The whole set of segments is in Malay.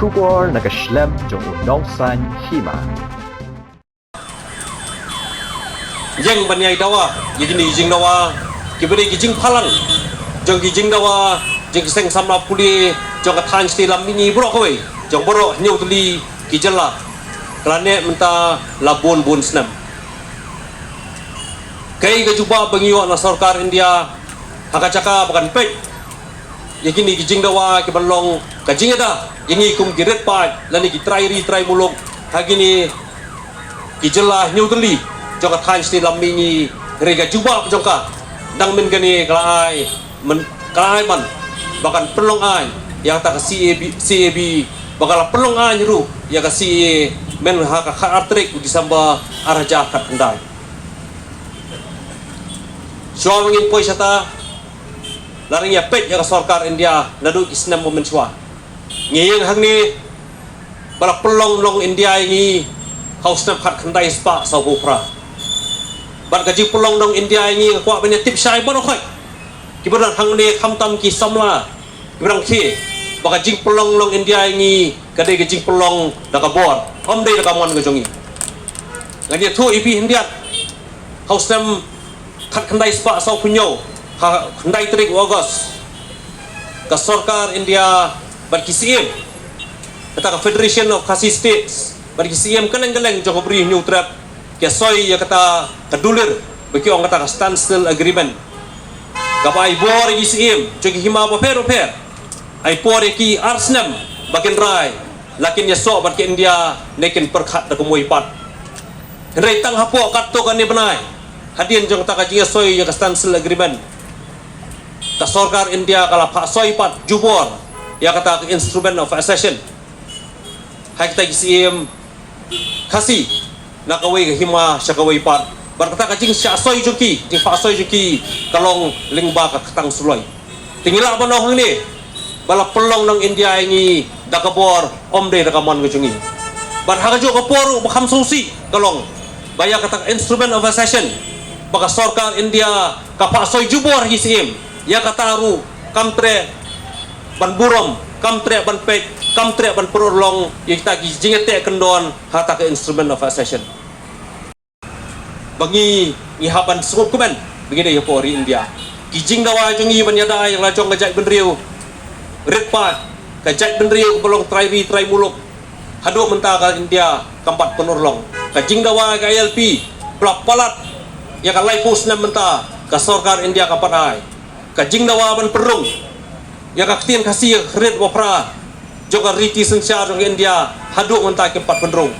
Kubor nakaslem jong unongsan hima. Jeng banyai dawa, gini jeng dawa, kiberi jeng palang, jeng dawa, jeng seng samla puli, jeng katan stilam ini buruk kau, jeng buruk nyau tuli kijela, kerana menta labun bun senam. Kay kajuba bangiwa na sarkar India, hakacaka bakan pek. Yakini kijing dawa kibalong kajing ada yangi kum kiret pa lani ki try muluk hagini kijela nyutli joka than sti lammi ni rega juba joka dang men gani kalai man bahkan pelong ai yang tak CAB bakal pelong ai ru ya ka CA men ha ka artrik di samba araja kat ndai showing poisata laring ya pek ya sarkar India nadu isnam momen swa ngiyeng hang ni bala pelong long India ini haus nam khat khandai spa sa bopra ban gaji pelong long India ini kwa benya tip sai bon khoi kibaran hang ni khamtam ki samla kibarang ki baka jing pelong long India ini kadai gajing pelong daka bor om dei daka mon gajongi ngani thu ipi India haus nam khat khandai spa sa punyo Hyundai Trik August ke sarkar India bagi CM kata Federation of Khasi States bagi CM keleng-keleng joko beri new trap ke soy ya kata kedulir bagi orang kata standstill agreement kapa ai bor gi CM jogi hima apa per ai por ki Arsenal bagian rai lakin ya so bagi India nekin perkhat da kumoi pat rai tang hapo katto kan ni benai hadian jong ta kaji soy ya standstill agreement ka sarkar India kala pak soy pat jubor ya kata instrument of accession hai kita gisim kasi nakawai hima syakawai pat berkata kajing syak soy juki jing pak soy juki kalong lingba ka ketang suloi tingila banoh ni bala pelong nang India ini dakabor omde dakamon gujungi bar hagajo ka poru bakam susi kalong baya kata instrument of accession baka sarkar India ka pak soy jubor gisim ya kataru kamtre ban burom kamtre ban pek kamtre ban perolong ya kita jingete kendon hata ke instrument of accession bagi ngihapan suku kumen begini ya Polri India kijing dawa jongi banyada yang lajong ngajak benriu redpa kajak benriu belong try muluk hadu mentah ke India kampat penolong kajing dawa ke ILP pelak palat ya kan laipus nam mentah ke sarkar India kampat ai kajing dawa ban perung ya kaktian kasih red wapra juga riti sensyar ng India haduk mentah keempat penrung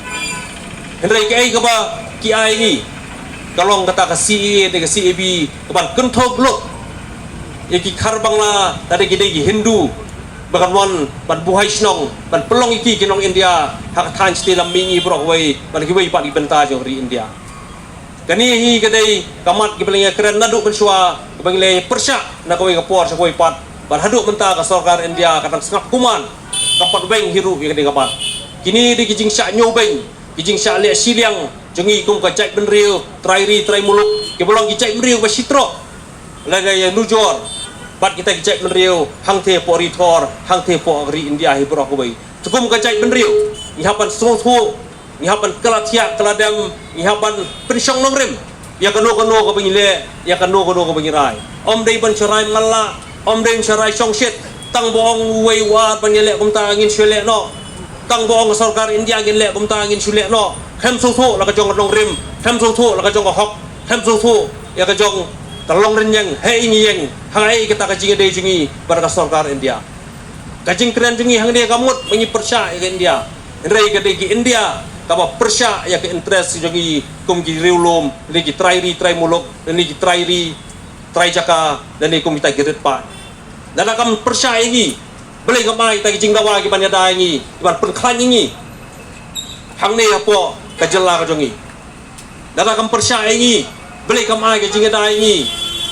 hendrai ke ba ki ai ni kalong kata ka CA de ka CAB ban kentog lok iki kharbang la tadi gede gi Hindu bahkan wan ban buhai snong ban pelong iki kinong India hak than stilam mingi brok wei ban ki wei pat di benta jo ri India kani hi kadai kamat ki paling keren naduk pensua bangile persyak nak koi kapor sa koi pat bar haduk menta ka sarkar India katang sengap kuman kapat beng hiru ki kadai kapat kini di kijing syak nyobeng kijing syak le siliang jongi kum ka cai benriu try muluk ki bolong ki cai benriu ba sitro laga ya nujor bat kita ki cai benriu hang the pori thor hang the po ri India hi bro ko bai tukum ka cai benriu ihapan sung ihapan kalatia kaladam ihapan pensyong nomrem ya kano ko bingile ya kano ko bingirai om dei ban cerai ngalla om dei cerai songshit tang boong wei wa panile kum ta angin syule no tang boong sarkar India ngin le kum ta angin syule no hem su la ka jong nomrem hem su la ka jong hok hem su ya ka jong talong renyang hei ngiyeng hai kita ka jinge dei jungi bar ka sarkar India kajing keren jungi hang dia kamut mengi persya ke India rei ka dei ki India kaba persya ya ke interest jogi kum ki riulum lagi try muluk dan lagi try jaka dan ni kum kita girit pa dan akam persya ini beli kamai ta kijing dawa ki banyada ini ban penklan ini hang ni apo kajela ka jongi dan akam persya ini beli kamai ki kijing dawa ini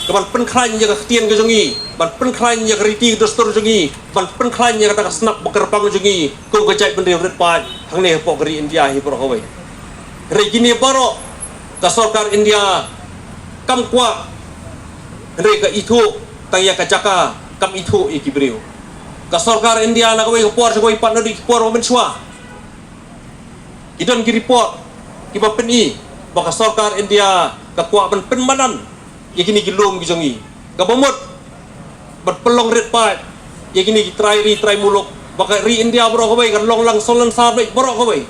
kaban penklan ya ka tien ka jongi ban penklan ya ka riti dostor jongi ban penklan ya ka ta snap bekerpang jongi kum ka jai bende red pa hang ni apo geri India hi pro kawai regini baro ka sarkar India kam kwa re ka itu tang ya ka jaka kam itu ikibriu ka sarkar India na kawai kapor sa kawai partner di kapor wa menshwa idon ki report ki ba peni baka sarkar India ka kwa ban penmanan yakini ki lom ki jongi ka bomot bat pelong red pa yakini ki try muluk baka ri India bro kawai kan long lang solan sar baik bro kawai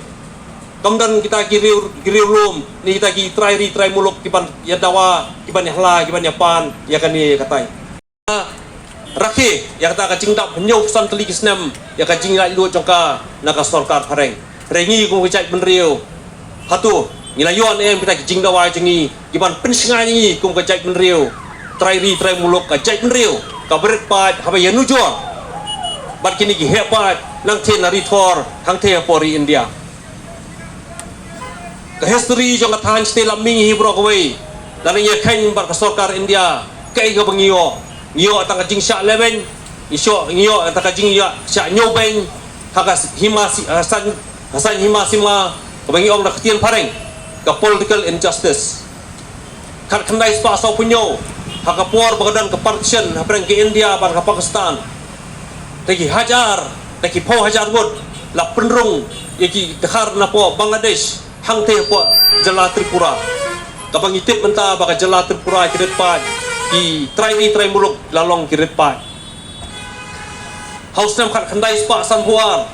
kamdan kita kiriu lom ni kita ki try muluk ki ban ya dawa ki ban hla ki ban ya pan ya kan ni katai rakhe ya kata ka jingdap penyau san teli kisnam ya ka jinglai lu jongka na ka sarkar pareng rengi ko kicai benriu hatu nilayon em kita ki jingdawa jengi ki ban pensinga ni ko kicai benriu try muluk ka jai benriu ka beret pa ha ba yanu jo bat kini ki hepat nang the na ritor hang the pori India ka history jong athan ste laming hi bro koi dari ye khain bar ka sarkar India kai ka bangio ngio atang ka jing sha 11 isyo ngio atang ka jing ya sha nyobeng haka himasi hasan himasima ka bangio na khtien pareng ka political injustice khat khandai spa so punyo haka por bagadan ka partition hapreng ke India bar ka Pakistan tagi hajar tagi pau hajar wot la penrung yaki dekhar na po Bangladesh hang te po jala Tripura kapang itip menta baka jala Tripura kiret pa ki try muluk lalong kiret pa haus nam khat khandai spa san buar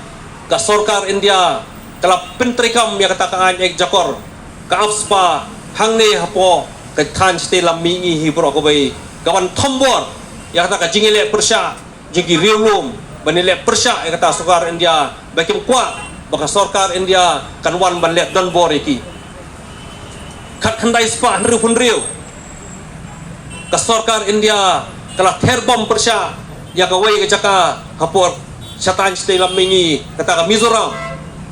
ka sarkar India kala pentrikam ya kata ka ek jakor ka afspa hang ne hapo ka than ste lamingi hi bro ko bai kawan thombor ya kata ka jingile persya jigi riulum banile persya ya kata sarkar India bakim kwa baka sarkar India kanwan banlet don bor iki khat khandai spa hru punriu ka sarkar India kala therbom persya ya ka wei ka jaka hapor syatan stay lamingi kata ka Mizoram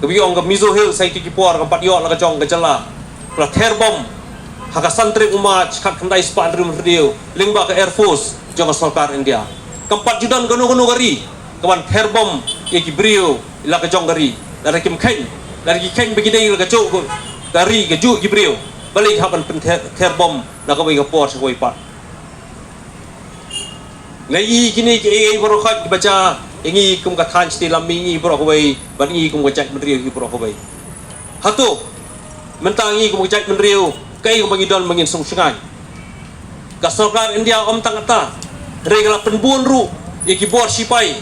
ka biong ka Mizo Hill sai ki por ka patyo la ka jong ka jala kala therbom haka santri umat khat khandai spa hru punriu lingba ka Air Force jong ka sarkar India kampat judan ganu gari kawan therbom ye ki brio la ka jong gari dari kim khain dari ki khain bagi dai ka chu dari ka ju ki brio balik haban pen therbom na ka bai ka por sa koi pat ngai kini ki bro khat baca ingi kum ka than sti lamingi bro ko bai ban ngi kum ka chak menriu ki bro ko bai hatu mentangi kum ka chak menriu kai kum bagi don mangin sung sungai ka sarkar India om tang ata regla penbun ru iki bor sipai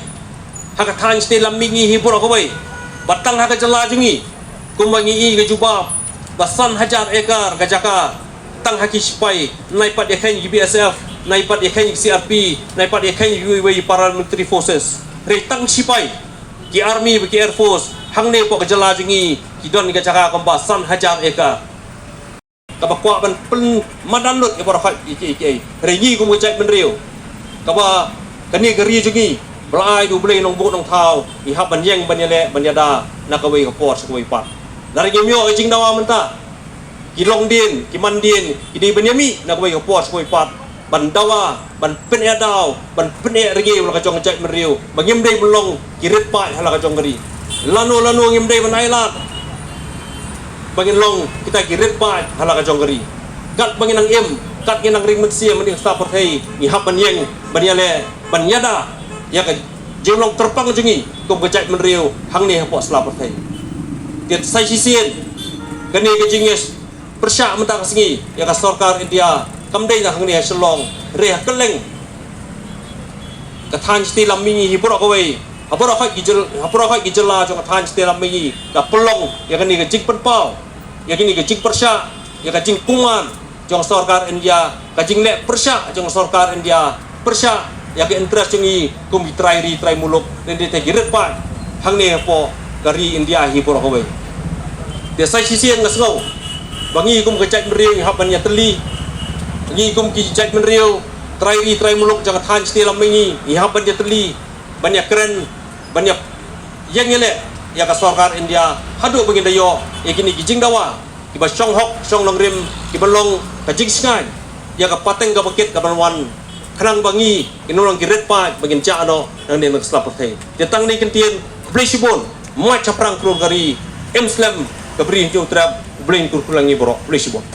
haka than sti lamingi hi bro ko bai batang haka jala jungi kum bangi i ka jubab basan hajar ekar ka jaka tang haki sipai naipat ya khain BSF naipat ya khain CRP naipat ya khain UAE paramilitary forces re tang sipai ki army ki Air Force hang ne po ka jala jungi ki don ka jaka kambasan hajar ekar ka bakwa ban pen madanut ya para iki re ngi kum ka chai benriu ka ba kani gari jungi belai du blei nong bu nong thau i hab ban yeng ban yale ban yada na ka wei ka por sa koi pat dari gemyo jing dawa menta ki long din ki man din ki di benyami na ka wei ka por sa koi pat ban dawa ban pen ya daw ban pen ya rege la ka jong chai meriu bangim dei belong ki ret pa hala ka jong gari lanu ngim dei ban ailat bangin long kita ki ret pa hala ka jong gari kat bangin ang em kat nginang ring mensia mending support hei i hab ban yeng ban yale ban yada ya ka jemlong terpang jengi kum kecai menriu hang ni hapo selapot hai tiat sai sisien kani ke jingis persya mentang singi ya ka sarkar India kamdei na hang ni selong re keleng ka than sti lamingi hi bro ko wei hapora kha gijela jong than sti lamingi ka pelong ya kani ke jing penpau ya kini ke jing persya ya ka jing kuman jong sarkar India ka jing le persya jong sarkar India persya ya ke interest jungi kum try muluk nende te giret pa hang ne po gari India hi por ko we de sai sisien ngasngau bangi kum ka chai mriu haban ya teli ngi kum ki chai mriu try muluk jang than sti lamingi i haban ya teli ban ya keren ban ya yang ele ya ka sarkar India hadu bangin dayo ya kini ki jing dawa ki ba song hok song long rim ki balong ka jing sngai ya ka pateng ka buket ka banwan khanang bangi inulang kiret pa bagin cha ano nang ne nagslapot hai tetang ni kentien blesibon ma chaprang klur gari emslam kabri jo trap blain kurkulangi boro blesibon